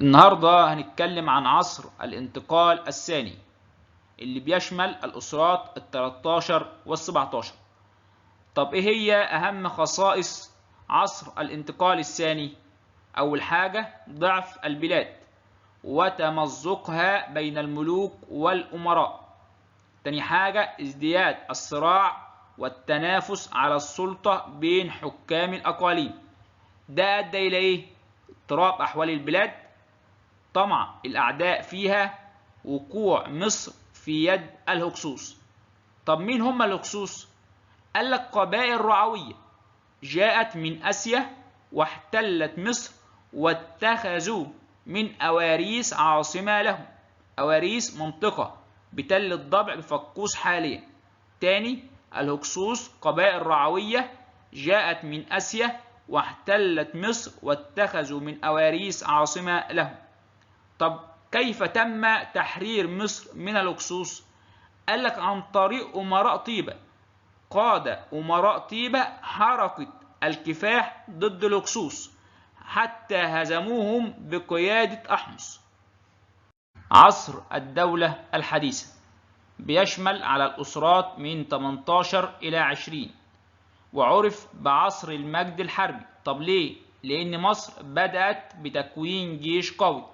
النهاردة هنتكلم عن عصر الانتقال الثاني اللي بيشمل الأسرات ال13 وال17. طب إيه هي أهم خصائص عصر الانتقال الثاني؟ أول حاجة ضعف البلاد وتمزقها بين الملوك والأمراء. تاني حاجة ازدياد الصراع والتنافس على السلطة بين حكام الأقاليم. ده أدى إلى إيه؟ اضطراب أحوال البلاد، طمع الأعداء فيها، وقوع مصر في يد الهكسوس. طب مين هم الهكسوس؟ قال لك قبائل رعوية جاءت من آسيا واحتلت مصر واتخذوا من أواريس عاصمة لهم. أواريس منطقة بتل الضبع بفقوس حاليا. تاني، الهكسوس قبائل رعوية جاءت من آسيا واحتلت مصر واتخذوا من أواريس عاصمة لهم. طب كيف تم تحرير مصر من الهكسوس؟ قال لك عن طريق أمراء طيبة. قاد أمراء طيبة حركة الكفاح ضد الهكسوس حتى هزموهم بقيادة أحمس. عصر الدولة الحديثة بيشمل على الأسرات من 18 إلى 20، وعرف بعصر المجد الحربي. طب ليه؟ لأن مصر بدأت بتكوين جيش قوي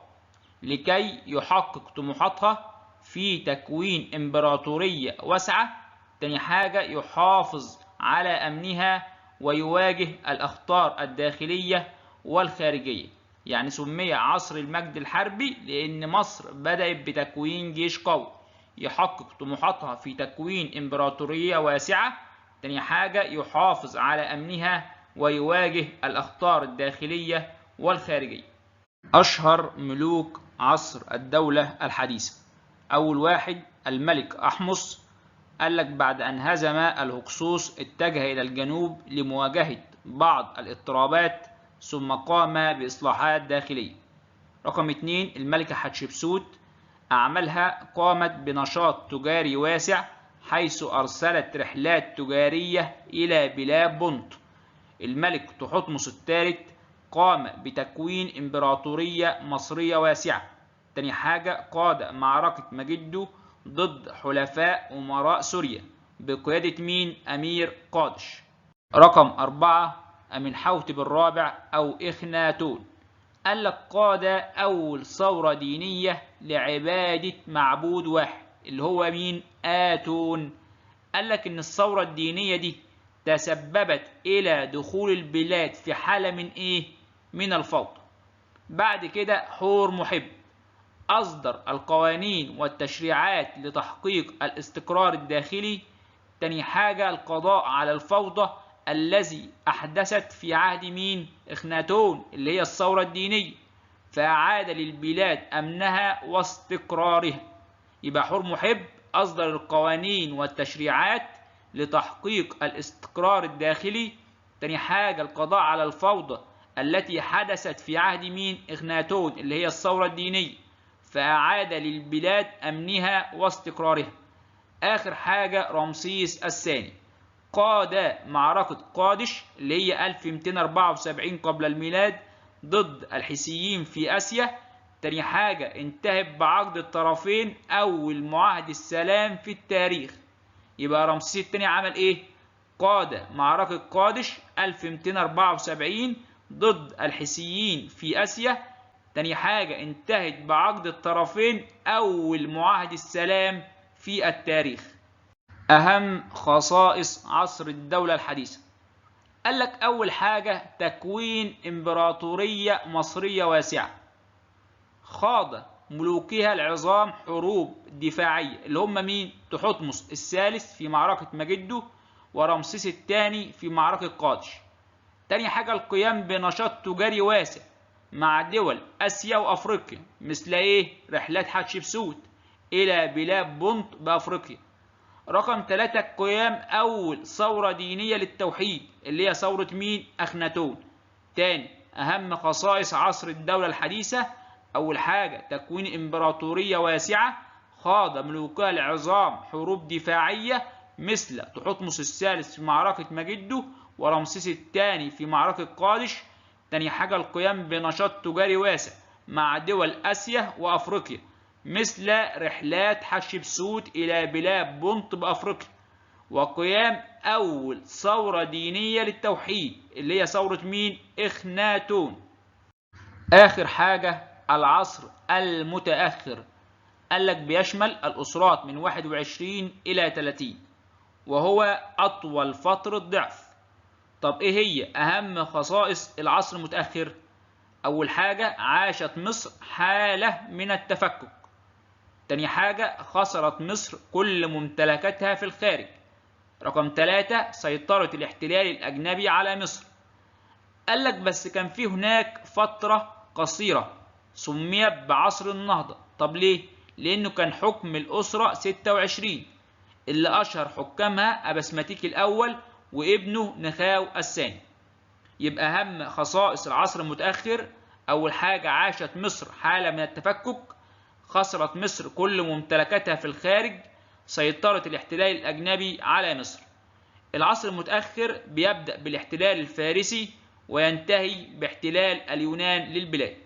لكي يحقق طموحاتها في تكوين إمبراطورية واسعة. تاني حاجة يحافظ على أمنها ويواجه الأخطار الداخلية والخارجية. يعني سمي عصر المجد الحربي لأن مصر بدأت بتكوين جيش قوي يحقق طموحاتها في تكوين إمبراطورية واسعة. تاني حاجة يحافظ على أمنها ويواجه الأخطار الداخلية والخارجية. أشهر ملوك عصر الدولة الحديثة: أول واحد الملك أحمس. قال لك بعد أن هزم الهكسوس اتجه إلى الجنوب لمواجهة بعض الاضطرابات ثم قام بإصلاحات داخلية. رقم 2 الملكة حتشبسوت. أعمالها قامت بنشاط تجاري واسع حيث أرسلت رحلات تجارية إلى بلاد بنط. الملك تحتمس الثالث قام بتكوين إمبراطورية مصرية واسعة. تاني حاجة قاد معركة مجدو ضد حلفاء أمراء سوريا بقيادة مين؟ أمير قادش. رقم 4 أمنحوتب الرابع أو إخناتون. قال لك قاد أول ثورة دينية لعبادة معبود واحد اللي هو مين؟ آتون. قال لك إن الثورة الدينية دي تسببت إلى دخول البلاد في حالة من إيه؟ من الفوضى. بعد كده حور محب أصدر القوانين والتشريعات لتحقيق الاستقرار الداخلي. تاني حاجة القضاء على الفوضى الذي أحدثت في عهد مين؟ إخناتون اللي هي الثورة الدينية، فأعاد للبلاد أمنها واستقرارها. يبقى حور محب أصدر القوانين والتشريعات لتحقيق الاستقرار الداخلي. تاني حاجة القضاء على الفوضى التي حدثت في عهد مين؟ إخناتون اللي هي الثورة الدينية، فأعاد للبلاد أمنها واستقرارها. آخر حاجة رمسيس الثاني قاد معركة قادش اللي هي 1274 قبل الميلاد ضد الحيثيين في آسيا. تاني حاجة انتهت بعقد الطرفين أول معاهدة السلام في التاريخ. يبقى رمسيس الثاني عمل إيه؟ قاد معركة قادش 1274 ضد الحيثيين في آسيا. تاني حاجة انتهت بعقد الطرفين أول معاهدة السلام في التاريخ. أهم خصائص عصر الدولة الحديثة: قال لك أول حاجة تكوين إمبراطورية مصرية واسعة. خاض ملوكها العظام حروب دفاعية اللي هم مين؟ تحتمس الثالث في معركة مجدو ورمسيس الثاني في معركة قادش. تاني حاجة القيام بنشاط تجاري واسع مع دول آسيا وأفريقيا مثل إيه؟ رحلات حتشبسوت إلى بلاد بنط بأفريقيا. رقم 3 قيام أول ثورة دينية للتوحيد اللي هي ثورة مين؟ أخناتون. تاني أهم خصائص عصر الدولة الحديثة: أول حاجة تكوين إمبراطورية واسعة. خاض ملوكها العظام حروب دفاعية مثل تحتمس الثالث في معركة مجدو ورمسيس الثاني في معركة قادش. تاني حاجة القيام بنشاط تجاري واسع مع دول آسيا وأفريقيا، مثل رحلات حتشبسوت إلى بلاد بنط بأفريقيا، وقيام أول ثورة دينية للتوحيد اللي هي ثورة مين؟ إخناتون. آخر حاجة العصر المتأخر، قال لك بيشمل الأسرات من 21 إلى 30، وهو أطول فترة ضعف. طب إيه هي أهم خصائص العصر المتأخر؟ أول حاجة عاشت مصر حالة من التفكك. تاني حاجة خسرت مصر كل ممتلكاتها في الخارج. رقم 3 سيطرة الاحتلال الأجنبي على مصر. قال لك بس كان في هناك فترة قصيرة سميت بعصر النهضة. طب ليه؟ لأنه كان حكم الأسرة 26 اللي أشهر حكامها أبسماتيك الأول وابنه نخاو الثاني. يبقى أهم خصائص العصر المتأخر: أول حاجة عاشت مصر حالة من التفكك، خسرت مصر كل ممتلكاتها في الخارج، سيطرة الاحتلال الأجنبي على مصر. العصر المتأخر بيبدأ بالاحتلال الفارسي وينتهي باحتلال اليونان للبلاد.